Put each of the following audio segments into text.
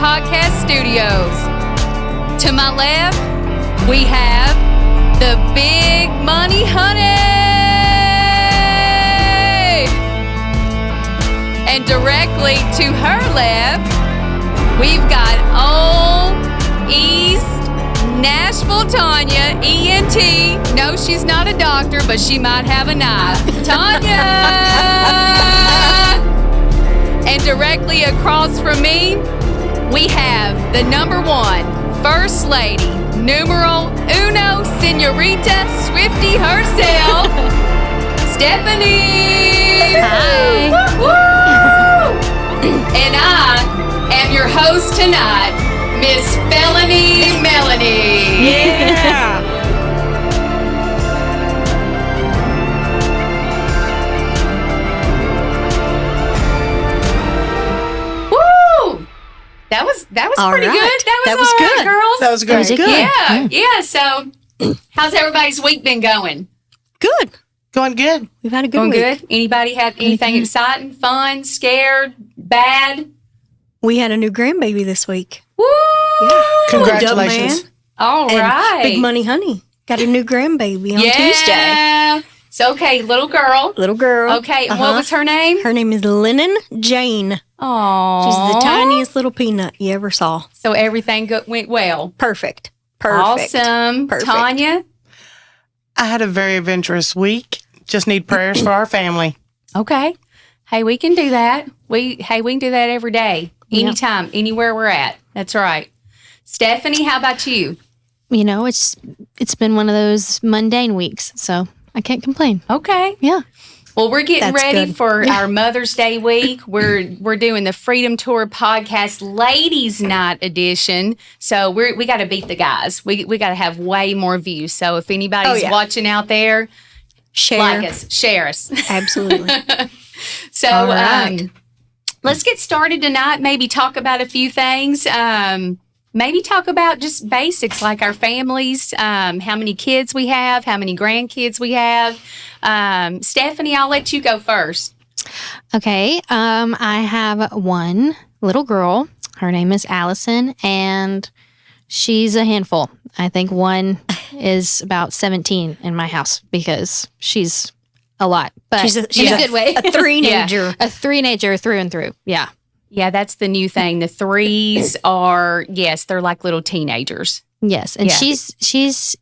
Podcast Studios. To my left, we have the Big Money Honey. And directly to her left, we've got old East Nashville Tanya, ENT. No, she's not a doctor, but she might have a knife. Tanya! And directly across from me, we have the number one First Lady, numero Uno Seniorita Swifty herself, Stephany. Hi. Woo! And I am your host tonight, Miss Felony Melanie. Yeah. Woo! That was All pretty right. good. That was all right, good. girls. That was good. That was good. Yeah. So, how's everybody's week been going? Good. Going good. We've had a good Going week. good? Anybody have anything exciting, fun, scared, bad? We had a new grandbaby this week. Woo! Congratulations. Man. All And right. Big Money Honey got a new grandbaby on Tuesday. Yeah. So, okay, little girl. Little girl. Okay, and what was her name? Her name is Lennon Jane. Aww. She's the tiniest little peanut you ever saw. So everything went well. Perfect. Awesome. Perfect. Tanya? I had a very adventurous week. Just need prayers for our family. Okay. Hey, we can do that. We can do that every day, anytime, anywhere we're at. That's right. Stephany, how about you? You know, it's been one of those mundane weeks, so I can't complain. Okay. Yeah. Well, we're getting That's ready good. for our Mother's Day week. We're doing the Freedom Tour Podcast Ladies Night edition. So we got to beat the guys. We got to have way more views. So if anybody's watching out there, Share. like us, share us. Absolutely. So All right. Let's get started tonight. Maybe talk about a few things. Maybe talk about just basics like our families, how many kids we have, how many grandkids we have. Stephany, I'll let you go first. Okay. I have one little girl. Her name is Allison, and she's a handful. I think one is about 17 in my house because she's a lot. But She's in a good way. A three-nager. A three-nager through and through. Yeah. Yeah, that's the new thing. The threes are, yes, they're like little teenagers. Yes. And Yeah. she's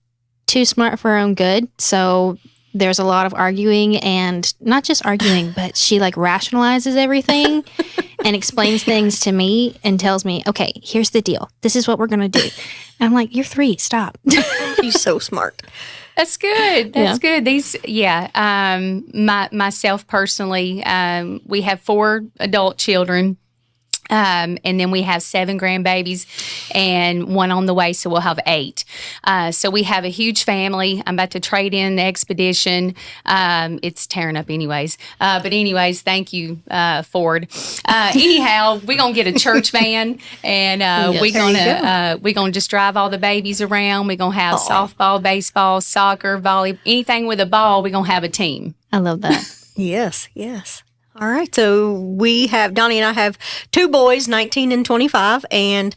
too smart for her own good. So there's a lot of arguing, and not just arguing, but she like rationalizes everything and explains things to me and tells me, okay, here's the deal. This is what we're going to do. And I'm like, you're 3, stop. She's so smart. That's good. That's good. Myself personally, we have 4 adult children. And then we have 7 grandbabies and 1 on the way, so we'll have 8. So we have a huge family. I'm about to trade in the Expedition. It's tearing up anyways. But anyways, thank you, Ford. Anyhow, we're going to get a church van, and we're going to just drive all the babies around. We're going to have softball, baseball, soccer, volleyball, anything with a ball, we're going to have a team. I love that. Yes. All right. So Donnie and I have 2 boys, 19 and 25. And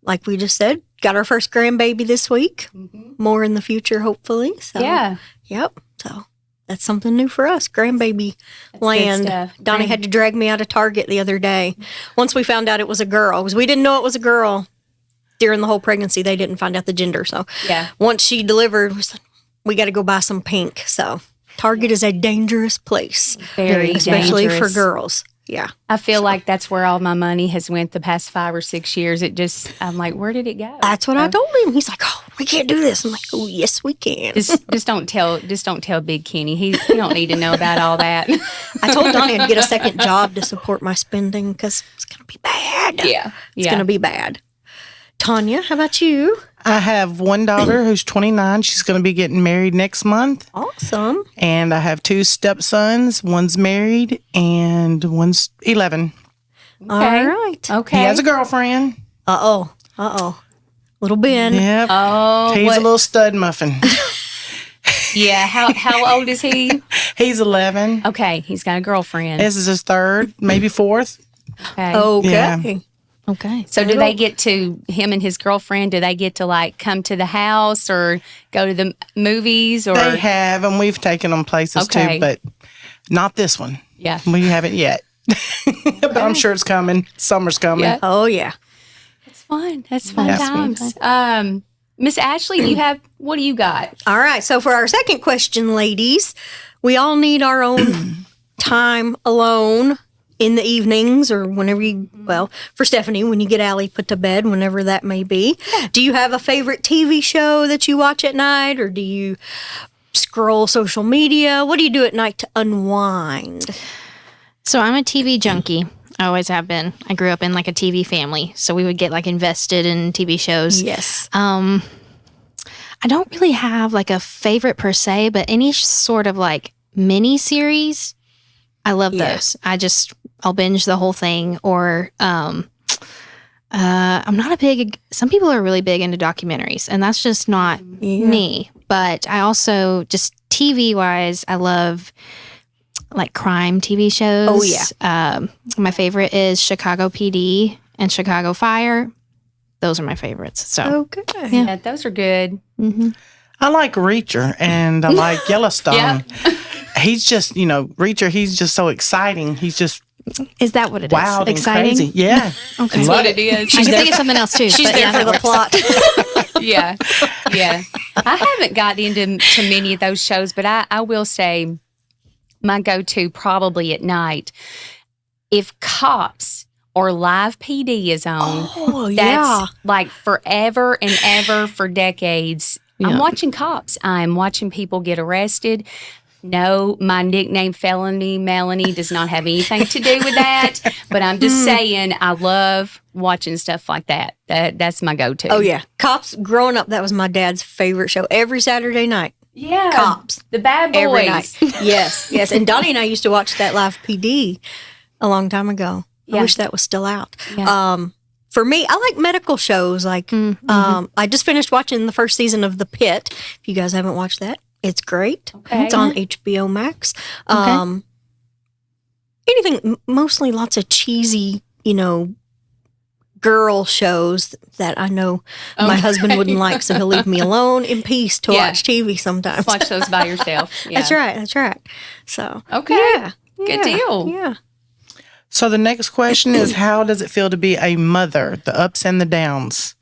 like we just said, got our first grandbaby this week. Mm-hmm. More in the future, hopefully. So, Yeah. Yep. So that's something new for us, grandbaby land. good stuff. Donnie had to drag me out of Target the other day. Once we found out it was a girl, because we didn't know it was a girl during the whole pregnancy. They didn't find out the gender. So Yeah. once she delivered, we got to go buy some pink. So Target is a dangerous place, Very especially dangerous. for girls. Yeah. I feel like that's where all my money has went the past 5 or 6 years. I'm like, where did it go? That's what I told him. He's like, "Oh, we can't do this." I'm like, "Oh, yes, we can." Just don't tell Big Kenny. He don't need to know about all that. I told Donnie I'd get a second job to support my spending because it's gonna be bad. Yeah. It's gonna be bad. Tanya, how about you? I have one daughter who's 29. She's going to be getting married next month. Awesome. And I have 2 stepsons. One's married and one's 11. All right. Okay. He has a girlfriend. Uh-oh. Little Ben. Yep. Oh, He's what- a little stud muffin. Yeah. How old is he? He's 11. Okay. He's got a girlfriend. This is his 3rd, maybe 4th. Okay. Okay. Yeah. Okay. So do they get to, him and his girlfriend, do they get to like come to the house or go to the movies? Or They have, and we've taken them places Okay. too, but not this one. Yeah. We haven't yet. But I'm sure it's coming. Summer's coming. Yeah. Oh, yeah. It's fun. That's fun Yeah. times. Miss Ashley, what do you got? All right. So for our second question, ladies, we all need our own time alone in the evenings or whenever for Stephany, when you get Allie put to bed, whenever that may be. Do you have a favorite TV show that you watch at night, or do you scroll social media? What do you do at night to unwind? So I'm a TV junkie. I always have been. I grew up in like a TV family, so we would get like invested in TV shows. Yes. I don't really have like a favorite per se, but any sort of like mini series, I love those. I'll binge the whole thing. Or I'm not a big. Some people are really big into documentaries, and that's just not me. But I also just TV wise, I love like crime TV shows. Oh yeah. My favorite is Chicago PD and Chicago Fire. Those are my favorites. So Okay. Yeah, those are good. I like Reacher and I like Yellowstone. Yeah. He's just, Reacher, he's just so exciting. He's just is that what it is? wild and Exciting? crazy. Yeah. Okay. That's what it is. I can think of something else too. She's but there yeah, for that the works. plot. Yeah. I haven't got into many of those shows, but I will say my go-to probably at night, if Cops or Live PD is on, Oh, that's like forever and ever for decades. I'm Yeah. watching Cops. I'm watching people get arrested. No, my nickname Felony Melanie does not have anything to do with that. But I'm just saying I love watching stuff like that. That's my go-to. Oh, yeah. Cops, growing up, that was my dad's favorite show. Every Saturday night. Yeah. Cops. The bad boys. Every night. Yes, yes. And Donnie and I used to watch that Live PD a long time ago. I Yeah. wish that was still out. Yeah. For me, I like medical shows. Like, I just finished watching the first season of The Pit. If you guys haven't watched that, it's great. Okay. It's on HBO Max. Anything, mostly lots of cheesy, girl shows that I know my husband wouldn't like, so he'll leave me alone in peace to Yeah. watch TV sometimes. Watch those by yourself. Yeah. That's right. So, Okay. yeah. Good deal. Yeah. So the next question is, how does it feel to be a mother? The ups and the downs.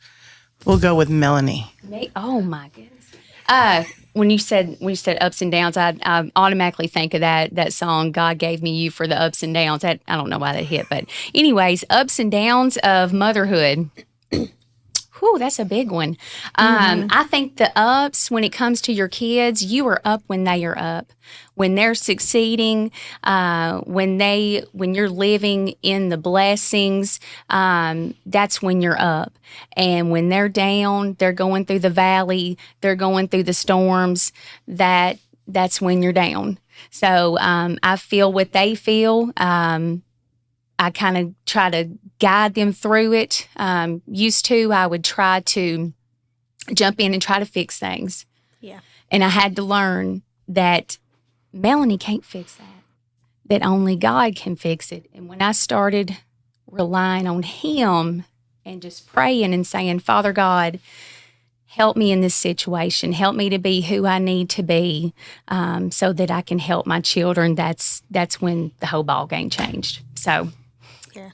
We'll go with Melanie. Oh my goodness. When you said ups and downs, I automatically think of that song "God Gave Me You" for the ups and downs. I don't know why that hit, but anyways, ups and downs of motherhood. Whew, that's a big one. I think the ups, when it comes to your kids, you are up when they are up, when they're succeeding, when you're living in the blessings. That's when you're up, and when they're down, they're going through the valley, they're going through the storms. That's when you're down. So I feel what they feel. I kind of try to guide them through it. Used to, I would try to jump in and try to fix things. Yeah. And I had to learn that Melanie can't fix that only God can fix it. And when I started relying on Him and just praying and saying, Father God, help me in this situation, help me to be who I need to be, so that I can help my children, that's when the whole ball game changed. So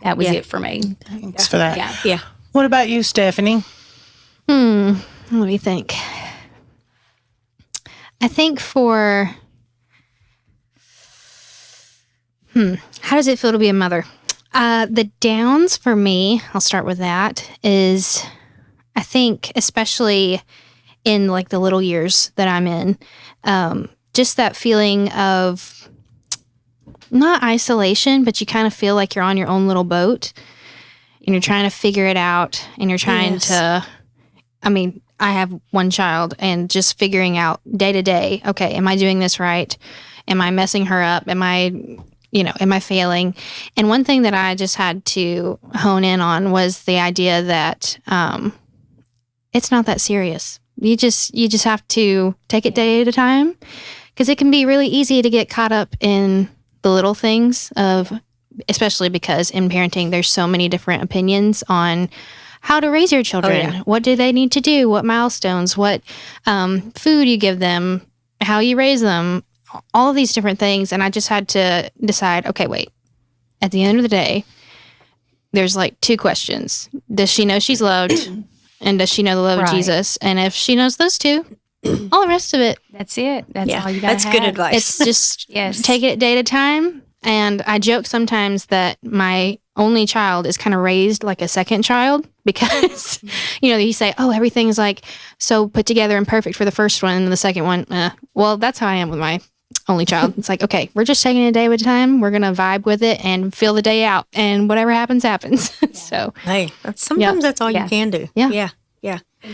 that was it for me. Thanks for that. Yeah. Yeah. What about you, Stephany? Let me think. I think for how does it feel to be a mother? The downs for me, I'll start with that, is I think especially in like the little years that I'm in, just that feeling of not isolation, but you kind of feel like you're on your own little boat and you're trying to figure it out and you're trying to, I have one child and just figuring out day to day, okay, am I doing this right? Am I messing her up? Am I failing? And one thing that I just had to hone in on was the idea that it's not that serious. You just have to take it day at a time, because it can be really easy to get caught up in the little things of especially because in parenting, there's so many different opinions on how to raise your children. What do they need to do? What milestones? What food you give them? How you raise them? All of these different things. And I just had to decide, okay, wait. At the end of the day, there's like 2 questions. Does she know she's loved? And does she know the love of Jesus? And if she knows those 2, all the rest of it. That's it. That's all you got to have. That's good advice. It's just take it day at a time. And I joke sometimes that my only child is kind of raised like a second child because, you say, oh, everything's like so put together and perfect for the first one. And the second one, well, that's how I am with my only child. It's like, okay, we're just taking it a day at a time. We're going to vibe with it and feel the day out. And whatever happens, happens. So, hey, sometimes that's all you can do. Yeah.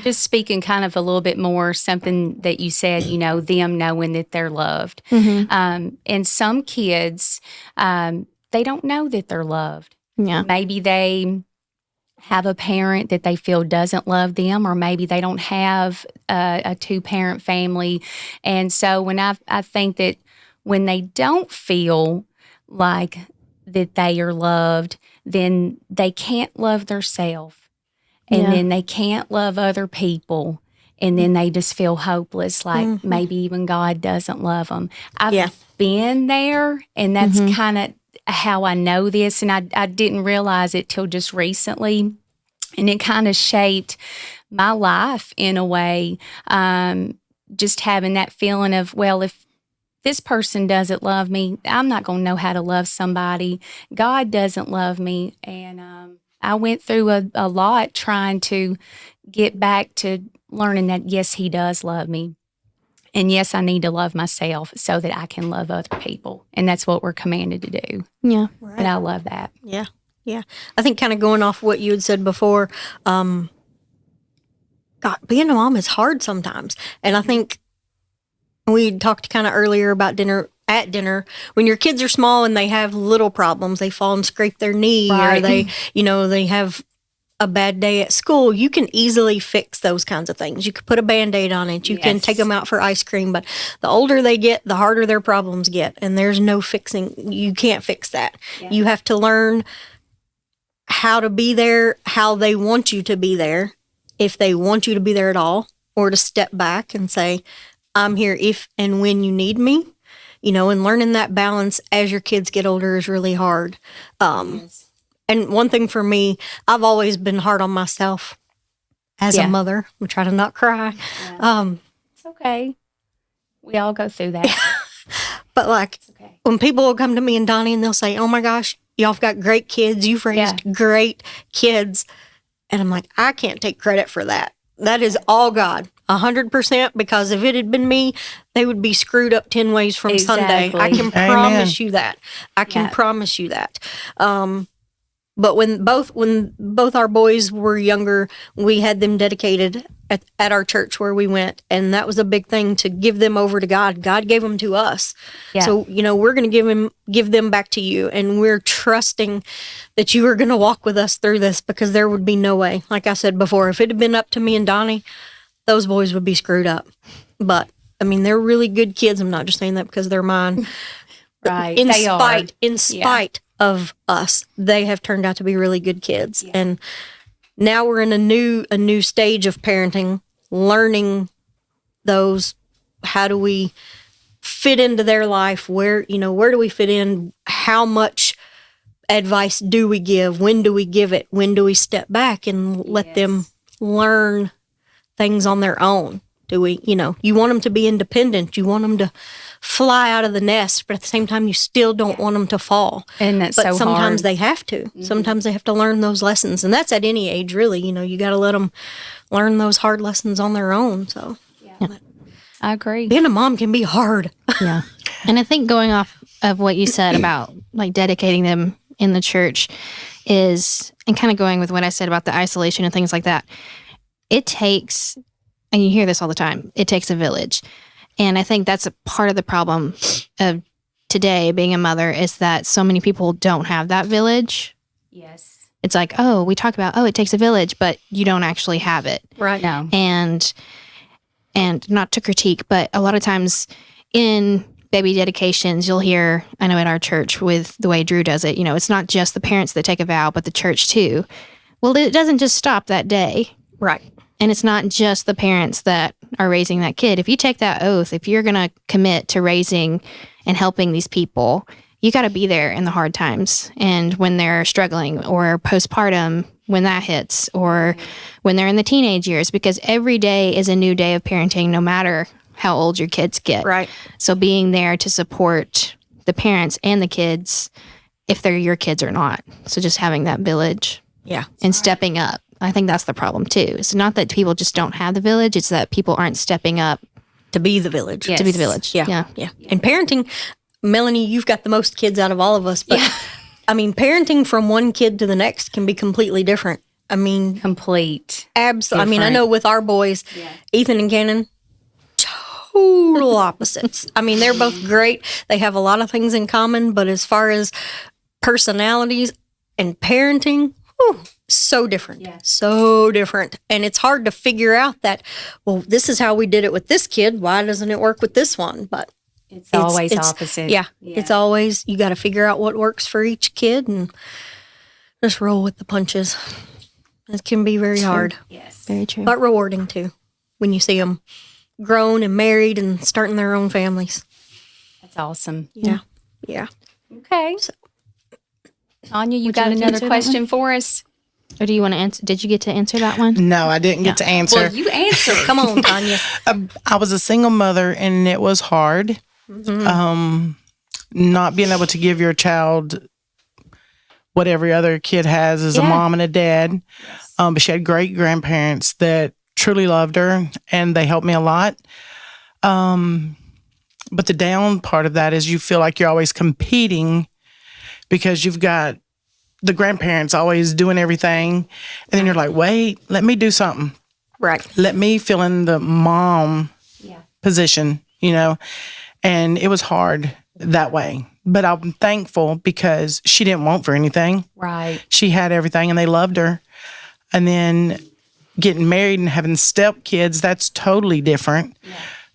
Just speaking kind of a little bit more, something that you said, them knowing that they're loved. And some kids, they don't know that they're loved. Yeah. Maybe they have a parent that they feel doesn't love them, or maybe they don't have a 2-parent family. And so when I think that when they don't feel like that they are loved, then they can't love themselves. And then they can't love other people. And then they just feel hopeless, like maybe even God doesn't love them. I've been there, and that's kind of how I know this. And I didn't realize it till just recently. And it kind of shaped my life in a way, just having that feeling of, well, if this person doesn't love me, I'm not going to know how to love somebody. God doesn't love me. And I went through a lot trying to get back to learning that, yes, he does love me. And yes, I need to love myself so that I can love other people. And that's what we're commanded to do. Yeah. Right. But I love that. Yeah. Yeah. I think kind of going off what you had said before, God, being a mom is hard sometimes. And I think we talked kind of earlier about at dinner, when your kids are small and they have little problems, they fall and scrape their knee, or they have a bad day at school, you can easily fix those kinds of things. You could put a Band-Aid on it. You can take them out for ice cream. But the older they get, the harder their problems get. And there's no fixing. You can't fix that. Yeah. You have to learn how to be there, how they want you to be there, if they want you to be there at all, or to step back and say, I'm here if and when you need me. And learning that balance as your kids get older is really hard. And one thing for me, I've always been hard on myself as a mother. We try to not cry. Yeah. It's okay. We all go through that. But when people will come to me and Donnie and they'll say, oh my gosh, y'all have got great kids. You've raised great kids. And I'm like, I can't take credit for that. That is all God. 100%, because if it had been me, they would be screwed up 10 ways from Sunday. I can promise you that. I can promise you that. But when both our boys were younger, we had them dedicated at our church where we went, and that was a big thing, to give them over to God. God gave them to us. Yeah. So, we're going to give them back to you, and we're trusting that you are going to walk with us through this, because there would be no way. Like I said before, if it had been up to me and Donnie, those boys would be screwed up. But they're really good kids. I'm not just saying that because they're mine. Right. In spite of us, they have turned out to be really good kids. Yeah. And now we're in a new stage of parenting, learning those. How do we fit into their life? Where do we fit in? How much advice do we give? When do we give it? When do we step back and let them learn things on their own? Do we, you want them to be independent. You want them to fly out of the nest, but at the same time, you still don't want them to fall. And that's but so sometimes hard. They have to. Mm-hmm. Sometimes they have to learn those lessons. And that's at any age, really. You got to let them learn those hard lessons on their own. So, I agree. Being a mom can be hard. Yeah. And I think going off of what you said about dedicating them in the church is, and kind of going with what I said about the isolation and things like that, it takes, and you hear this all the time, it takes a village. And I think that's a part of the problem of today being a mother, is that so many people don't have that village. Yes. It's like, we talk about, it takes a village, but you don't actually have it. Right. No. And not to critique, but a lot of times in baby dedications, you'll hear, I know at our church with the way Drew does it, it's not just the parents that take a vow, but the church too. Well, it doesn't just stop that day. Right. And it's not just the parents that are raising that kid. If you take that oath, if you're going to commit to raising and helping these people, you got to be there in the hard times and when they're struggling, or postpartum when that hits, or when they're in the teenage years, because every day is a new day of parenting, no matter how old your kids get. Right. So being there to support the parents and the kids, if they're your kids or not. So just having that village. Yeah. And stepping up. I think that's the problem too. It's not that people just don't have the village. It's that people aren't stepping up To be the village. Yes. to be the village. Yeah. And parenting, Melanie, you've got the most kids out of all of us, but I mean, parenting from one kid to the next can be completely different. I mean, Complete. absolutely. I mean, I Different. know with our boys, Ethan and Cannon, total opposites. I mean, they're both great. They have a lot of things in common, but as far as personalities and parenting, whew, so different. Yeah. So different. And it's hard to figure out that, well, this is how we did it with this kid. Why doesn't it work with this one? But It's always opposite. yeah, it's always, you got to figure out what works for each kid and just roll with the punches. It can be very hard, Yes. Very true. but rewarding too when you see them grown and married and starting their own families. That's awesome. Yeah. Yeah. Okay. Anya, you Would got you like to another answer that question for us? Or do you want to answer? Did you get to answer that one? No, I didn't get to answer. Well, you answer. Come on, Tanya. I was a single mother, and it was hard. Not being able to give your child what every other kid has as a mom and a dad. But she had great grandparents that truly loved her, and they helped me a lot. But the down part of that is you feel like you're always competing because you've got the grandparents always doing everything. And then you're like, wait, let me do something. Right. Let me fill in the mom position, and it was hard that way. But I'm thankful because she didn't want for anything. Right. She had everything and they loved her. And then getting married and having step kids, that's totally different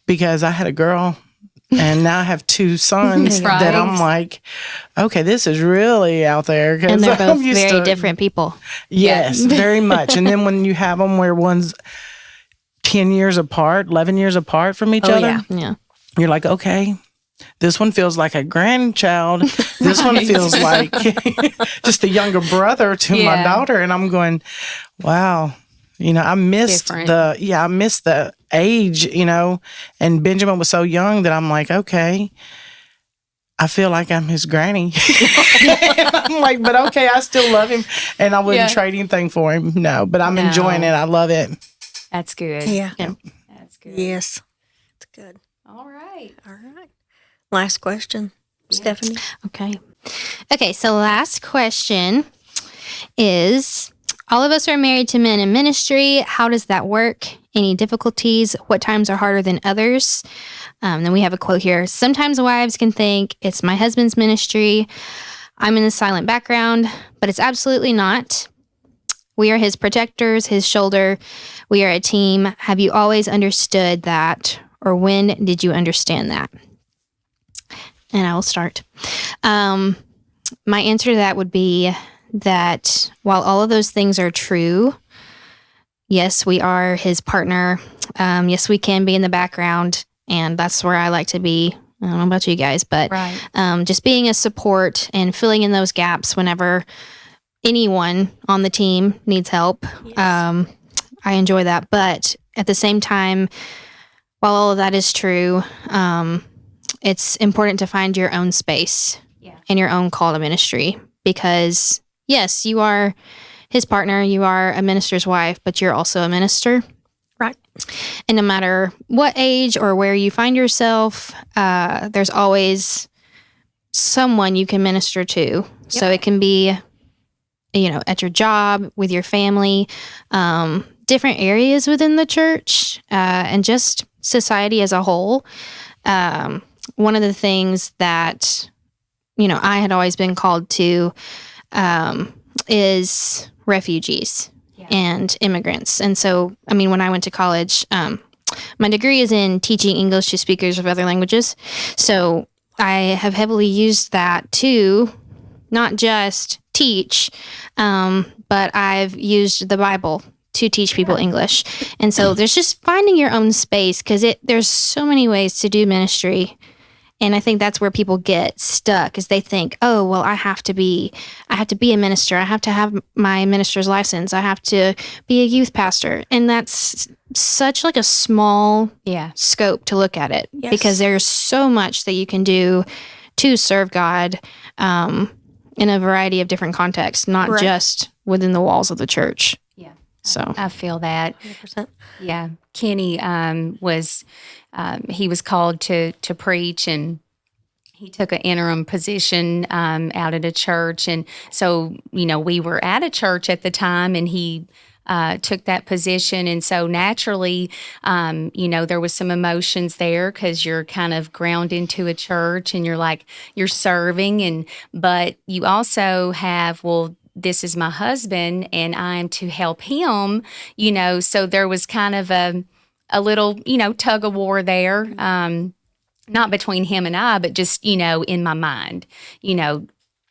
because I had a girl and now I have two sons Right. that I'm like, okay, this is really out there. 'cause And they're both I'm used very to- different people. Yes, very much. And then when you have them where one's 10 years apart, 11 years apart from each other, yeah. Yeah. you're like, okay, this one feels like a grandchild. This one feels like just a younger brother to my Yeah. daughter. And I'm going, wow, I missed Different. I missed the age, and Benjamin was so young that I'm like, okay, I feel like I'm his granny. I'm like, but okay, I still love him and I wouldn't trade anything for him. No, but I'm enjoying it. I love it. That's good. Yeah. That's good. Yes. It's good. All right. All right. Last question, Stephany. Okay, so last question is, all of us are married to men in ministry. How does that work? Any difficulties? What times are harder than others? Then we have a quote here. Sometimes wives can think it's my husband's ministry. I'm in the silent background, but it's absolutely not. We are his protectors, his shoulder. We are a team. Have you always understood that? Or when did you understand that? And I will start. My answer to that would be that while all of those things are true, yes, we are his partner. Yes, we can be in the background, and that's where I like to be. I don't know about you guys, but just being a support and filling in those gaps whenever anyone on the team needs help. I enjoy that. But at the same time, while all of that is true, it's important to find your own space and your own call to ministry because, yes, you are his partner, you are a minister's wife, but you're also a minister. Right. And no matter what age or where you find yourself, there's always someone you can minister to. So it can be, at your job, with your family, different areas within the church, and just society as a whole. One of the things that, I had always been called to is refugees and immigrants. And so, when I went to college, my degree is in teaching English to speakers of other languages. So I have heavily used that to not just teach, but I've used the Bible to teach people English. And so there's just finding your own space, because there's so many ways to do ministry. And I think that's where people get stuck, is they think, oh, well, I have to be a minister. I have to have my minister's license. I have to be a youth pastor. And that's such like a small scope to look at it, because there's so much that you can do to serve God in a variety of different contexts, not just within the walls of the church. Yeah. So I feel that. 100%. Yeah. Kenny was called to preach, and he took an interim position out at a church. And so, we were at a church at the time, and he took that position. And so naturally, there was some emotions there, because you're kind of ground into a church and you're serving, but you also have, well, this is my husband and I'm to help him, so there was kind of a little, tug of war there, not between him and I, but just, in my mind,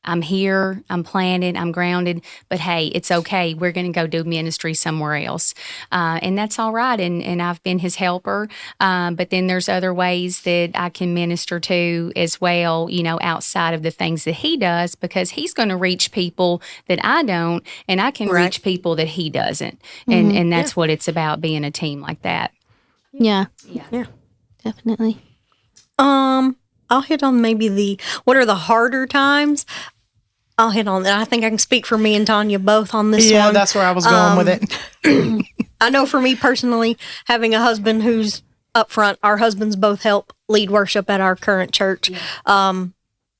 I'm here, I'm planted, I'm grounded, but hey, it's okay. We're going to go do ministry somewhere else. And that's all right. And I've been his helper. But then there's other ways that I can minister to as well, outside of the things that he does, because he's going to reach people that I don't, and I can reach people that he doesn't. And that's what it's about, being a team like that. Yeah, definitely. I'll hit on maybe what are the harder times. I'll hit on that. I think I can speak for me and Tanya both on this one. Yeah, that's where I was going with it. I know for me personally, having a husband who's up front, our husbands both help lead worship at our current church. And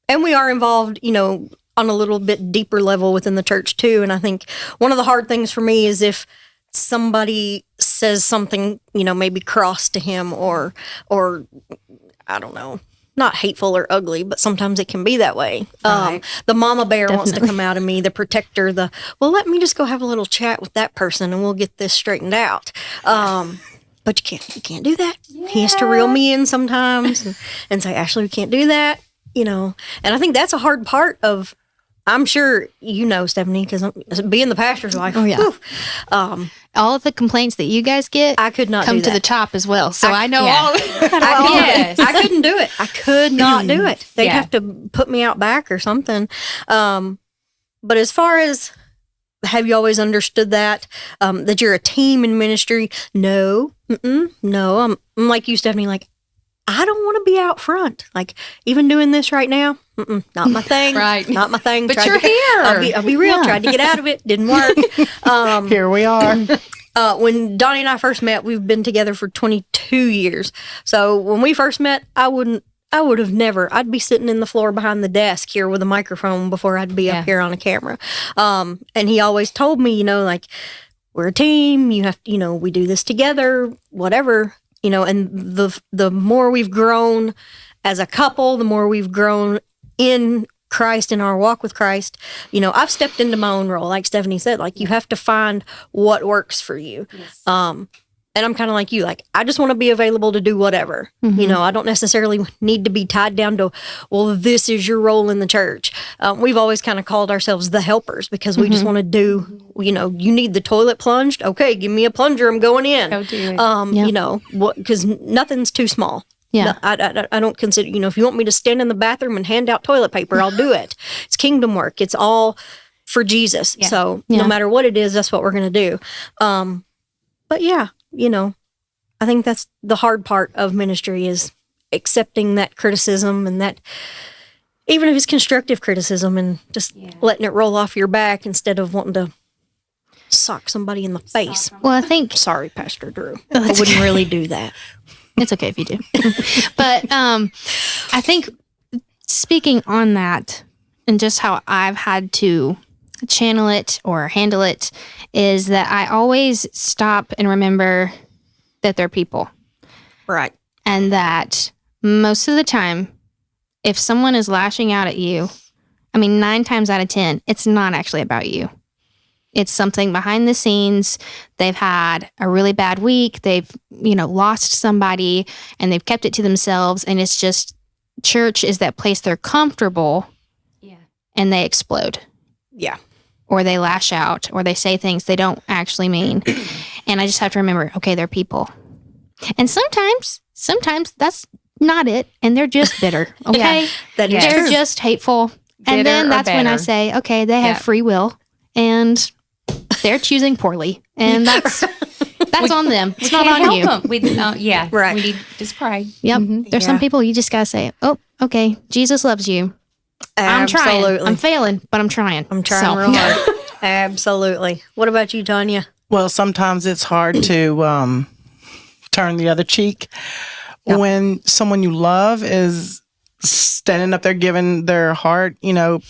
we are involved, on a little bit deeper level within the church too. And I think one of the hard things for me is if somebody says something, maybe cross to him or I don't know, not hateful or ugly, but sometimes it can be that way. Right. The mama bear wants to come out of me, the protector, let me just go have a little chat with that person and we'll get this straightened out. But you can't do that. Yeah. He has to reel me in sometimes and say, Ashley, we can't do that, and I think that's a hard part of, I'm sure Stephany, because being the pastor's wife. Oh, yeah. All of the complaints that you guys get, I could not come do that. to the top as well. So I know all of it. I couldn't do it. I could not do it. They'd have to put me out back or something. But as far as, have you always understood that you're a team in ministry? No. No. I'm like you, Stephany, I don't want to be out front. Even doing this right now, not my thing. Right. Not my thing. But you're here. I'll be real. Yeah. Tried to get out of it. Didn't work. Here we are. When Donnie and I first met, we've been together for 22 years. So when we first met, I would have never, I'd be sitting in the floor behind the desk here with a microphone before I'd be up here on a camera. And he always told me, we're a team. You have to, we do this together, whatever. And the more we've grown as a couple, the more we've grown in Christ, in our walk with Christ, I've stepped into my own role. Like Stephany said, you have to find what works for you. Yes. And I'm kind of like you, I just want to be available to do whatever. Mm-hmm. I don't necessarily need to be tied down to, well, this is your role in the church. We've always kind of called ourselves the helpers, because we just want to do, you need the toilet plunged. Okay, give me a plunger. I'm going in. Go do it. Because nothing's too small. Yeah. No, I don't consider, if you want me to stand in the bathroom and hand out toilet paper, I'll do it. It's kingdom work. It's all for Jesus. Yeah. So no matter what it is, that's what we're going to do. But yeah, I think that's the hard part of ministry, is accepting that criticism, and that even if it's constructive criticism, and just letting it roll off your back instead of wanting to sock somebody in the face. Well, I think, sorry, Pastor Drew, I wouldn't really do that. It's okay if you do. But I think, speaking on that, and just how I've had to channel it or handle it, is that I always stop and remember that they're people. Right. And that most of the time, if someone is lashing out at you, 9 times out of 10, it's not actually about you. It's something behind the scenes. They've had a really bad week. They've, lost somebody and they've kept it to themselves. And it's just church is that place they're comfortable and they explode. Yeah. Or they lash out or they say things they don't actually mean. And I just have to remember, okay, they're people. And sometimes that's not it. And they're just bitter. Okay. That is they're true. just hateful. And then that's when I say, okay, they have free will and they're choosing poorly. And that's on them. It's not on you. Them. Right. We need to just pray. Yep. There's some people you just got to say, oh, okay, Jesus loves you. I'm trying. I'm failing, but I'm trying. I'm trying real hard. Absolutely. What about you, Tanya? Well, sometimes it's hard to turn the other cheek when someone you love is standing up there giving their heart,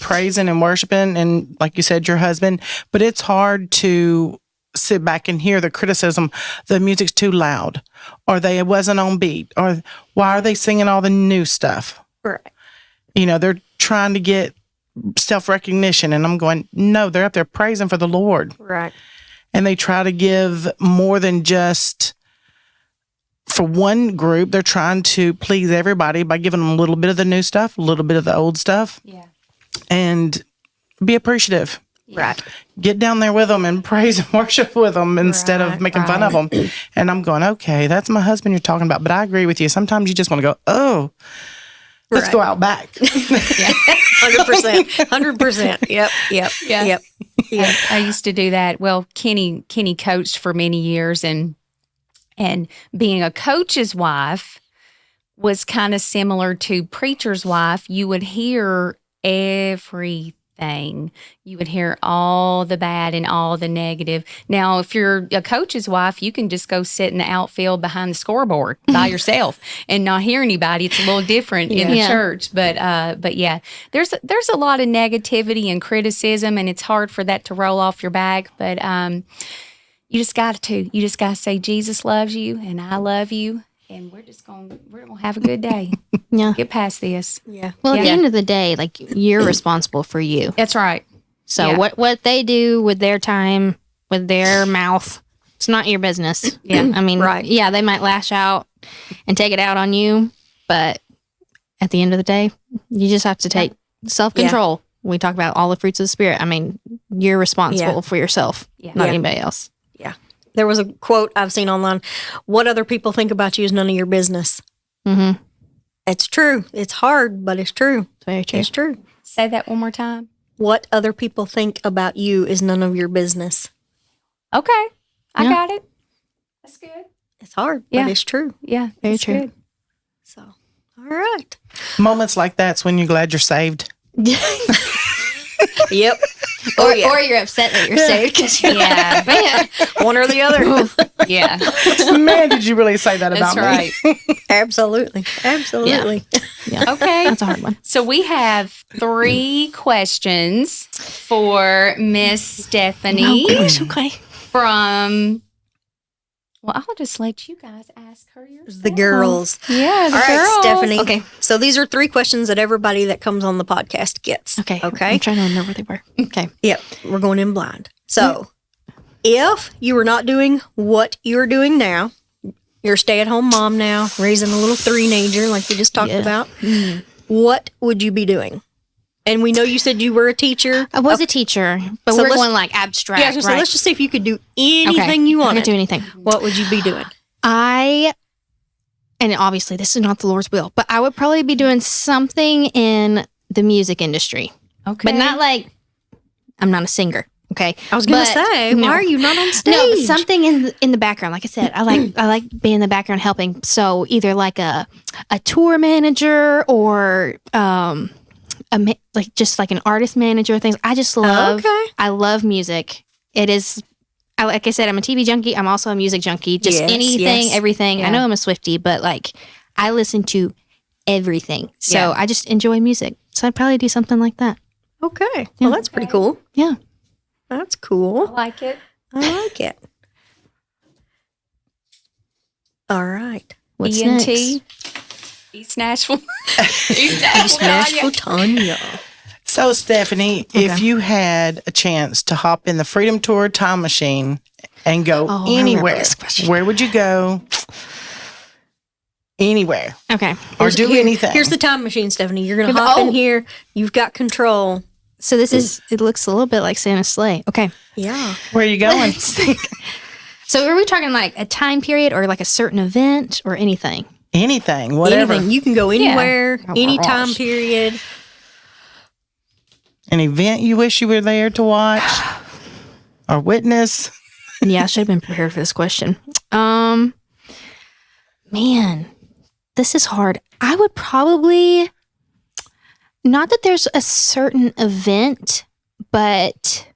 praising and worshiping, and like you said, your husband. But it's hard to sit back and hear the criticism. The music's too loud, or it wasn't on beat, or why are they singing all the new stuff? Right. They're trying to get self-recognition, and I'm going, no, they're up there praising for the Lord. Right. And they try to give more than just, for one group, they're trying to please everybody by giving them a little bit of the new stuff, a little bit of the old stuff. Yeah. And be appreciative. Right. Get down there with them and praise and worship with them instead of making fun of them. And I'm going, okay, that's my husband you're talking about. But I agree with you. Sometimes you just want to go, oh, let's go out back. 100%. 100%. Yep. Yeah. I used to do that. Well, Kenny coached for many years, and being a coach's wife was kind of similar to preacher's wife. You would hear everything. You would hear all the bad and all the negative. Now, if you're a coach's wife, you can just go sit in the outfield behind the scoreboard by yourself and not hear anybody. It's a little different in the church, but yeah, there's a lot of negativity and criticism, and it's hard for that to roll off your back. But you just got to say Jesus loves you and I love you, and we're gonna have a good day. Yeah. Get past this. Yeah. Well, at the end of the day, like, you're responsible for you. That's right. So what they do with their time, with their mouth, it's not your business. Yeah. I mean, they might lash out and take it out on you, but at the end of the day, you just have to take self-control. We talk about all the fruits of the Spirit. I mean, you're responsible for yourself, not anybody else. Yeah. There was a quote I've seen online. What other people think about you is none of your business. Mm-hmm. It's true. It's hard, but it's true. Very true. It's true. Say that one more time. What other people think about you is none of your business. Okay. I got it. That's good. It's hard, but it's true. Yeah. Very that's true. Good. So, all right. Moments like that's when you're glad you're saved. Yep. Or you're upset that you're saved. Yeah. One or the other. Yeah. Man, did you really say that about That's me? right. Absolutely. Absolutely. Yeah. Okay. That's a hard one. So we have 3 questions for Miss Stephany Okay. from. Well, I'll just let you guys ask her yourself. The girls. Yeah, the All right, girls. Stephany. Okay. So these are 3 questions that everybody that comes on the podcast gets. Okay. Okay. I'm trying to remember where they were. Okay. Yep. We're going in blind. So if you were not doing what you're doing now, you're a stay-at-home mom now, raising a little 3-nager like we just talked about, what would you be doing? And we know you said you were a teacher. I was a teacher, but So we're let's- going like abstract. Yeah, so right? let's just see if you could do anything you I wanted. can do anything. What would you be doing? And obviously this is not the Lord's will, but I would probably be doing something in the music industry. Okay. But not like, I'm not a singer. Okay. I was going to But say, no. why are you not on stage? No, but something in the background. Like I said, I like being in the background helping. So either like a tour manager or like just like an artist manager, things. I just love. Okay. I love music. It is. Like I said, I'm a TV junkie. I'm also a music junkie. Just Yes, anything, yes. everything. Yeah. I know I'm a Swiftie, but like I listen to everything. So I just enjoy music. So I'd probably do something like that. Okay. Well, that's pretty cool. Yeah. That's cool. I like it. I like it. All right. What's ENT. next? East Nashville. East Nashville, Tanya. So, Stephany, if you had a chance to hop in the Freedom Tour time machine and go I remember anywhere, this question. where would you go? Anywhere. Okay. Or do anything. Here's the time machine, Stephany. You're going to hop in here. You've got control. So this is, it looks a little bit like Santa's sleigh. Okay. Yeah. Where are you going? So are we talking like a time period or like a certain event or anything? Anything, whatever. Anything. You can go anywhere, Oh, any gosh. time period. An event you wish you were there to watch or witness? Yeah, I should have been prepared for this question. Man, this is hard. I would probably, not that there's a certain event, but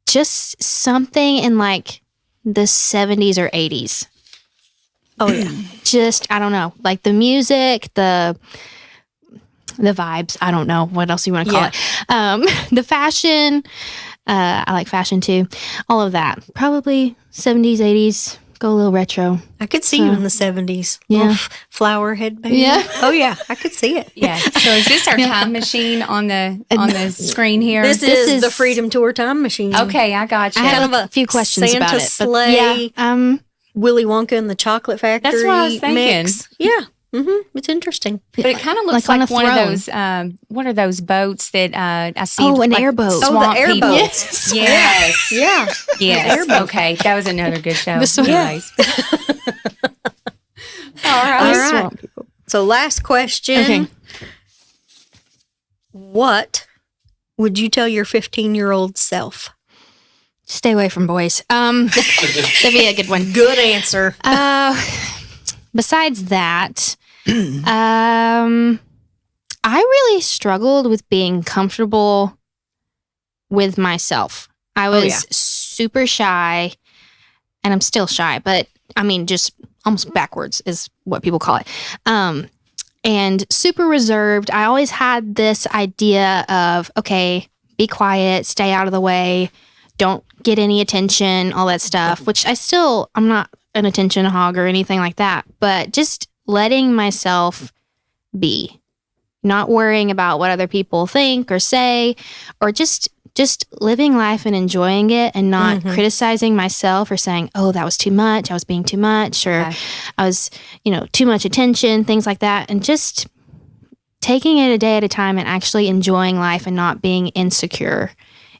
just something in like the 70s or 80s. Oh, yeah. Just, I don't know, like the music, the vibes. I don't know what else you want to call it. The fashion. I like fashion too. All of that. Probably 70s, 80s. Go a little retro. I could see you in the 70s. Yeah. Little flower headband. Yeah. Oh, yeah. I could see it. Yeah. So is this our time machine on the screen here? This is is- the Freedom Tour time machine. Okay, I got you. I have Kind of a few questions Santa about it. sleigh. But yeah, Willy Wonka and the Chocolate Factory. That's what I was thinking. Mix. Yeah. It's interesting. But it kind of looks Like on like a one of throne. those. What are those boats that I see? Oh, an like airboat. Oh, the swamp airboat. people. Yes. Yes. Yeah. Yes. Okay, that was another good show. The swamp- Anyways. All right. All right. So last question. Okay. What would you tell your 15-year-old self? stay away from boys. That'd be a good one. Good answer. Besides that, I really struggled with being comfortable with myself. I was super shy, and I'm still shy, but I mean, just almost backwards is what people call it. And super reserved. I always had this idea of, okay, be quiet, stay out of the way, don't get any attention, all that stuff, which I'm not an attention hog or anything like that, but just letting myself be, not worrying about what other people think or say, or just living life and enjoying it and not criticizing myself or saying, oh, that was too much, I was being too much, or I was, too much attention, things like that. And just taking it a day at a time and actually enjoying life and not being insecure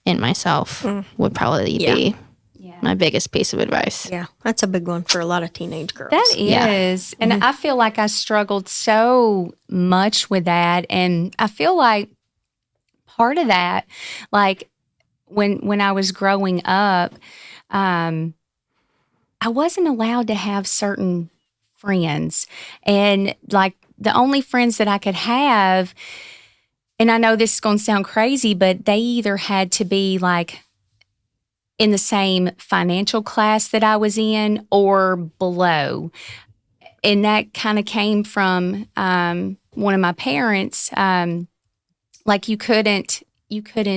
in myself would probably be my biggest piece of advice. Yeah, that's a big one for a lot of teenage girls. That is. And I feel like I struggled so much with that. And I feel like part of that, like when I was growing up, I wasn't allowed to have certain friends. And like the only friends that I could have, and I know this is going to sound crazy, but they either had to be like in the same financial class that I was in or below. And that kind of came from one of my parents. Like you couldn't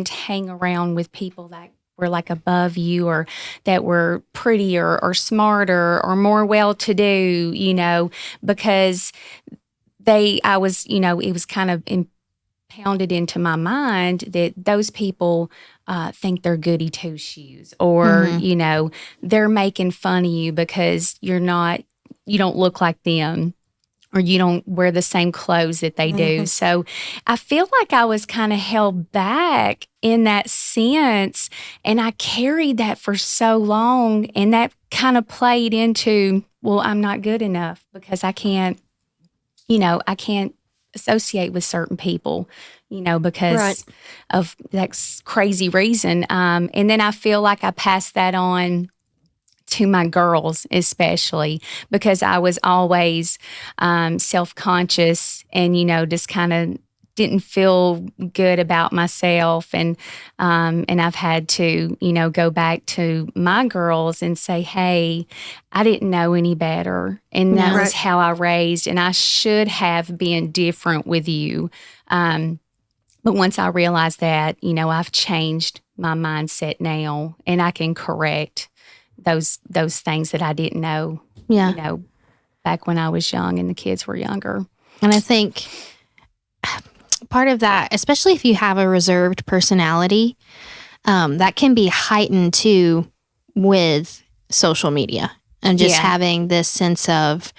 hang around with people that were like above you or that were prettier or smarter or more well-to-do, because it was kind of impounded into my mind that those people think they're goody two-shoes or, they're making fun of you because you don't look like them or you don't wear the same clothes that they do. So I feel like I was kind of held back in that sense, and I carried that for so long, and that kind of played into, well, I'm not good enough because I can't associate with certain people, because of that crazy reason. And then I feel like I passed that on to my girls, especially because I was always self-conscious and, just kind of didn't feel good about myself. And I've had to, go back to my girls and say, hey, I didn't know any better. And that was how I raised. And I should have been different with you. But once I realized that, I've changed my mindset now and I can correct those things that I didn't know, back when I was young and the kids were younger. And I think part of that, especially if you have a reserved personality, that can be heightened too with social media and just having this sense of,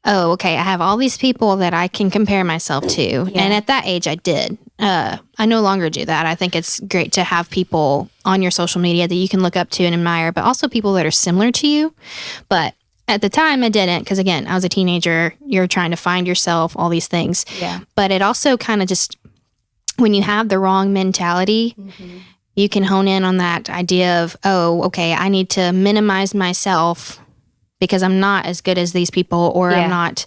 oh, okay, I have all these people that I can compare myself to. Yeah. And at that age, I did. I no longer do that. I think it's great to have people on your social media that you can look up to and admire, but also people that are similar to you. But at the time, I didn't, because again, I was a teenager. You're trying to find yourself, all these things. Yeah. But it also kind of just, when you have the wrong mentality, you can hone in on that idea of, oh, okay, I need to minimize myself because I'm not as good as these people, or I'm not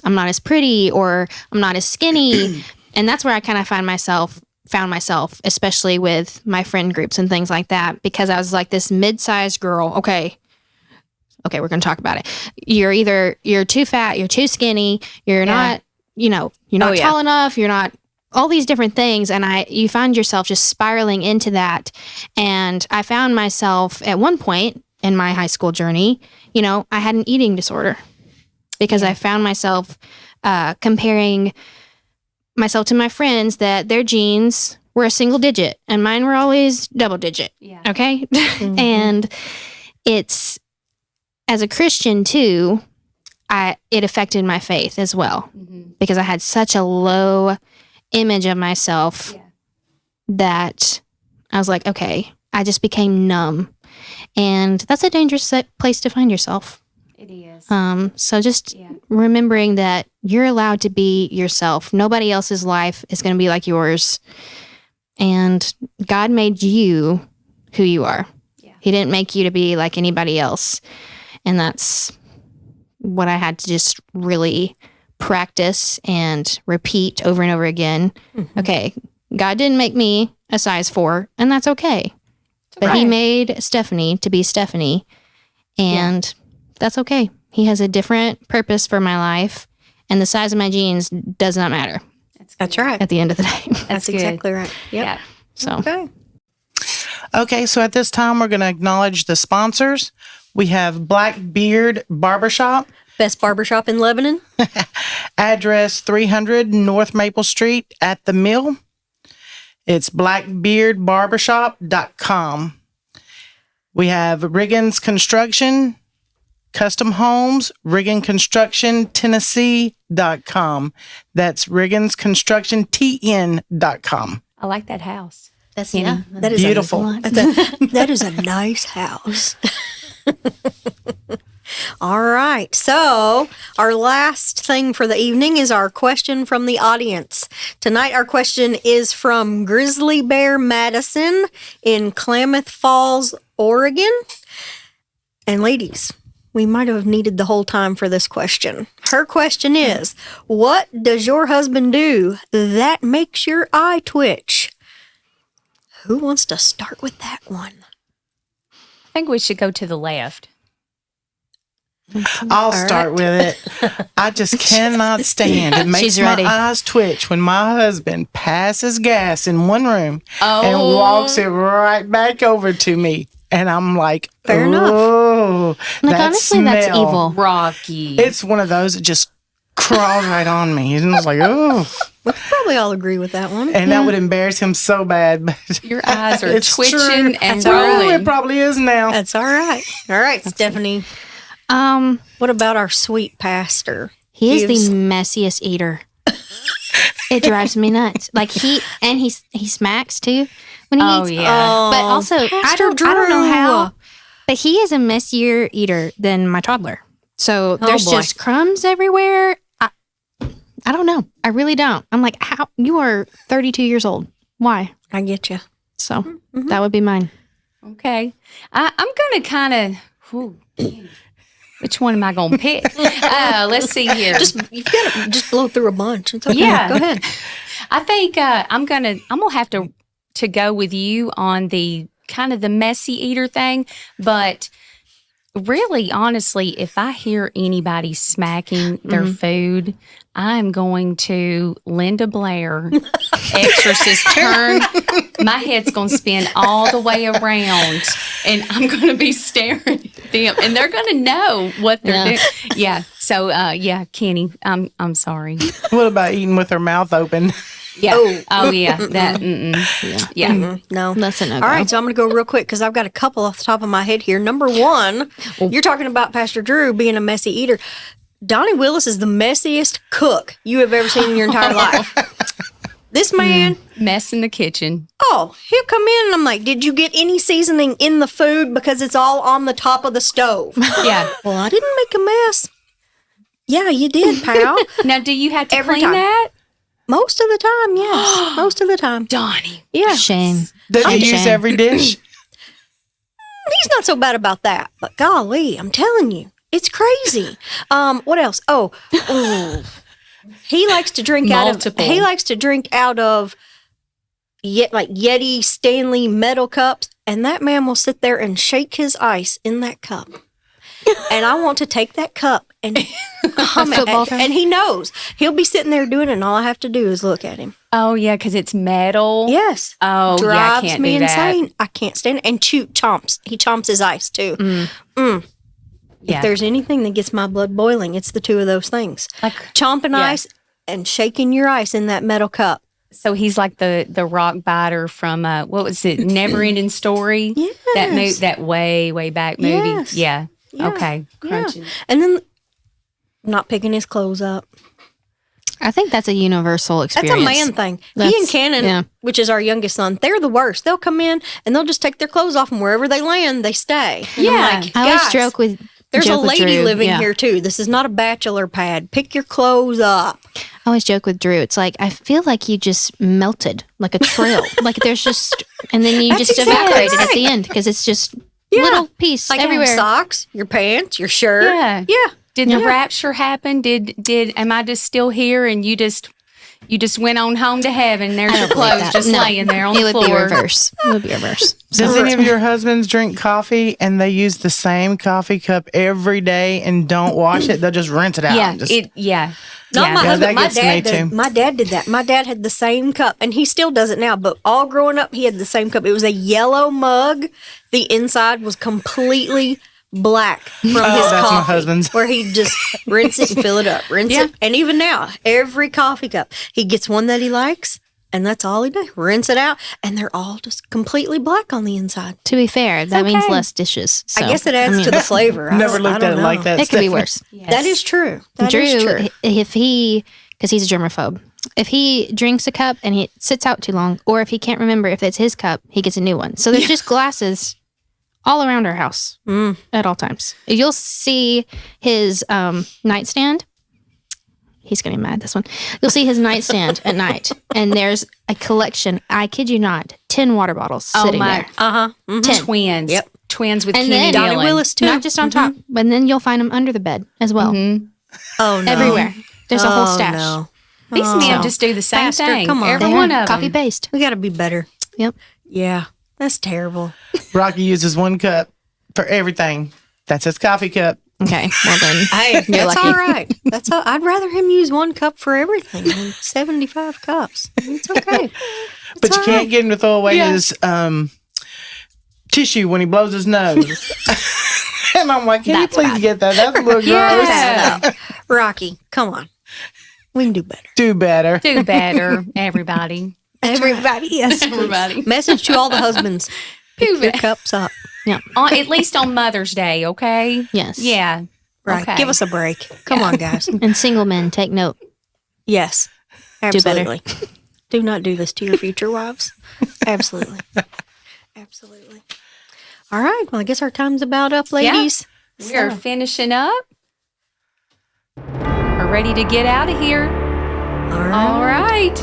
as pretty, or I'm not as skinny. And that's where I kind of found myself, especially with my friend groups and things like that, because I was like this mid-sized girl. Okay, we're going to talk about it. You're too fat, you're too skinny, you're not, you're not tall enough, you're not, all these different things. And you find yourself just spiraling into that. And I found myself at one point in my high school journey, I had an eating disorder because I found myself comparing myself to my friends that their genes were a single digit and mine were always double digit. Yeah. Okay. And it's, as a Christian too, it affected my faith as well, because I had such a low image of myself that I was like, okay, I just became numb. And that's a dangerous place to find yourself. It is. So just remembering that you're allowed to be yourself. Nobody else's life is going to be like yours. And God made you who you are. Yeah. He didn't make you to be like anybody else. And that's what I had to just really practice and repeat over and over again. Okay, God didn't make me a size 4, and that's okay. But He made Stephany to be Stephany, and that's okay. He has a different purpose for my life, and the size of my jeans does not matter. That's right. At the end of the day. That's exactly right. Yep. Yeah. So. Okay, so at this time, we're going to acknowledge the sponsors. We have Blackbeard Barbershop. Best barbershop in Lebanon. Address 300 North Maple Street at the Mill. It's blackbeardbarbershop.com. We have Riggins Construction, Custom Homes, RigginsConstructionTennessee.com. That's RigginsConstructionTN.com. I like that house. That's that is beautiful. That is a nice house. All right. So our last thing for the evening is our question from the audience. Tonight, our question is from Grizzly Bear Madison in Klamath Falls, Oregon. And ladies, we might have needed the whole time for this question. Her question is, what does your husband do that makes your eye twitch? Who wants to start with that one? I think we should go to the left. I'll start with it. I just cannot stand it. Makes my eyes twitch when my husband passes gas in one room and walks it right back over to me. And I'm like, fair enough. Like, honestly, that's evil. Rocky. It's one of those that just crawls right on me. And it's like, oh. We could probably all agree with that one. And that would embarrass him so bad. But your eyes are twitching true. and rolling. rolling. It probably is now. That's all right. All right, Stephany. What about our sweet pastor? He is the messiest eater. It drives me nuts. Like he smacks too when he eats. Yeah. But also I don't know how, but he is a messier eater than my toddler. So there's just crumbs everywhere. I don't know. I really don't. I'm like, how? You are 32 years old. Why? I get you. So that would be mine. Okay. I'm going to kind of... Which one am I going to pick? Let's see here. You've got to just blow through a bunch. It's okay. Yeah. Go ahead. I think I'm gonna have to go with you on the kind of the messy eater thing, but really, honestly, if I hear anybody smacking their food, I'm going to Linda Blair, Exorcist turn. My head's going to spin all the way around, and I'm going to be staring at them, and they're going to know what they're doing. Yeah. So, Kenny, I'm sorry. What about eating with her mouth open? Yeah. Oh yeah. That. Yeah. Mm-mm, no. That's a no-go. All right, so I'm going to go real quick because I've got a couple off the top of my head here. Number one, you're talking about Pastor Drew being a messy eater. Donnie Willis is the messiest cook you have ever seen in your entire life. This man, Mess in the kitchen. he'll come in and I'm like, did you get any seasoning in the food because it's all on the top of the stove? Yeah. Well, I didn't make a mess. Yeah, you did, pal. Now, do you have to Every clean time. that? Most of the time, yes. Most of the time. Donnie. Yeah. Shame. Does he use Shame. every dish? He's not so bad about that. But golly, I'm telling you, it's crazy. What else? He likes to drink Multiple. out of Yeti Stanley metal cups, and that man will sit there and shake his ice in that cup. And I want to take that cup and hum it. And he knows. He'll be sitting there doing it, and all I have to do is look at him. Oh yeah, because it's metal. Yes. Oh, Drives yeah, I can't me do that. insane. I can't stand it. And chomps. He chomps his ice too. Yeah. If there's anything that gets my blood boiling, it's the two of those things. Like, Chomping yeah. ice and shaking your ice in that metal cup. So he's like the rock biter from what was it? Never Ending Story. Yes. That way back movie. Yes. Yeah. Yeah. Okay. Yeah. Crunching. And then not picking his clothes up. I think that's a universal That's experience. a man thing. He That's- and Cannon, yeah. which is our youngest son, they're the worst. They'll come in and they'll just take their clothes off, and wherever they land, they stay. And I'm Yeah. like, I always guys, joke with there's a joke with lady Drew. living Yeah. here too. This is not a bachelor pad. Pick your clothes up. I always joke with Drew. It's like I feel like you just melted like a trail. Like there's just, and then you That's just exactly evaporated at right. the end because it's just Yeah. little piece Like everywhere. your socks, your pants, your shirt. Yeah. Yeah. Did the rapture happen? Did am I just still here and you just went on home to heaven? There's I your don't believe clothes that. just No. laying there on It the would floor. be reverse. It would be reverse. Does any of your husbands drink coffee and they use the same coffee cup every day and don't wash it? They'll just rinse it out. Yeah. Just- Not My Yeah, husband, that my gets me dad too. did. My dad did that. My dad had the same cup, and he still does it now. But all growing up, he had the same cup. It was a yellow mug. The inside was completely black from his that's coffee. my husband's. Where he just rinse it and fill it up, rinse it. And even now, every coffee cup, he gets one that he likes, and that's all he does. Rinse it out, and they're all just completely black on the inside. To be fair, that means okay. less dishes. So, I guess it adds to the flavor. I Never don't- looked I at don't it like know. that. It could be Stephany. worse. That is true. That Drew, is true. if he, because he's a germaphobe, if he drinks a cup and he sits out too long, or if he can't remember if it's his cup, he gets a new one. So there's just glasses all around our house at all times. You'll see his nightstand. He's going to be mad, this one. You'll see his nightstand at night, and there's a collection, I kid you not, 10 water bottles sitting there. Twins. Yep. Twins with And Kenny then Donnie Dillon. Willis too. Not just on top, but then you'll find them under the bed as well. Oh no. Everywhere. There's a whole Oh, stash. no. These men So, just do the same Pastor, thing. come on. Every They one are of copy them. paste. We got to be better. Yep. Yeah, that's terrible. Rocky uses one cup for everything. That's his coffee cup. Okay. Well then. Hey, that's lucky. all right. That's all. I'd rather him use one cup for everything than 75 cups. It's okay. But you all can't right. get him to throw away his tissue when he blows his nose. And I'm like, can you please get that? That's a little gross. Yeah. Rocky, come on. We can do better. Do better. Do better, everybody. Everybody, yes. Everybody. Message to all the husbands. Pick your better. cups up. At least on Mother's Day, okay? Yes. Yeah. Right. Okay. Give us a break. Come on, guys. And single men, take note. Yes. Do better. Absolutely. Do not do this to your future wives. Absolutely. Absolutely. All right. Well, I guess our time's about up, ladies. We are finishing up. We're ready to get out of here. All right.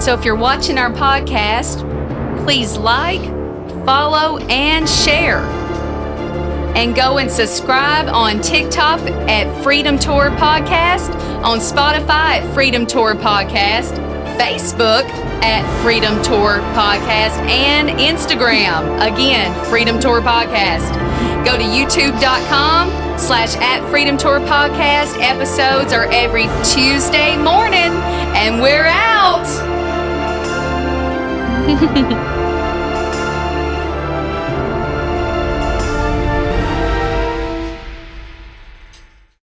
So if you're watching our podcast, please like, follow, and share. And go and subscribe on TikTok at Freedom Tour Podcast, on Spotify at Freedom Tour Podcast, Facebook at Freedom Tour Podcast, and Instagram, again, Freedom Tour Podcast. Go to youtube.com/at Freedom Tour Podcast. Episodes are every Tuesday morning, and we're out.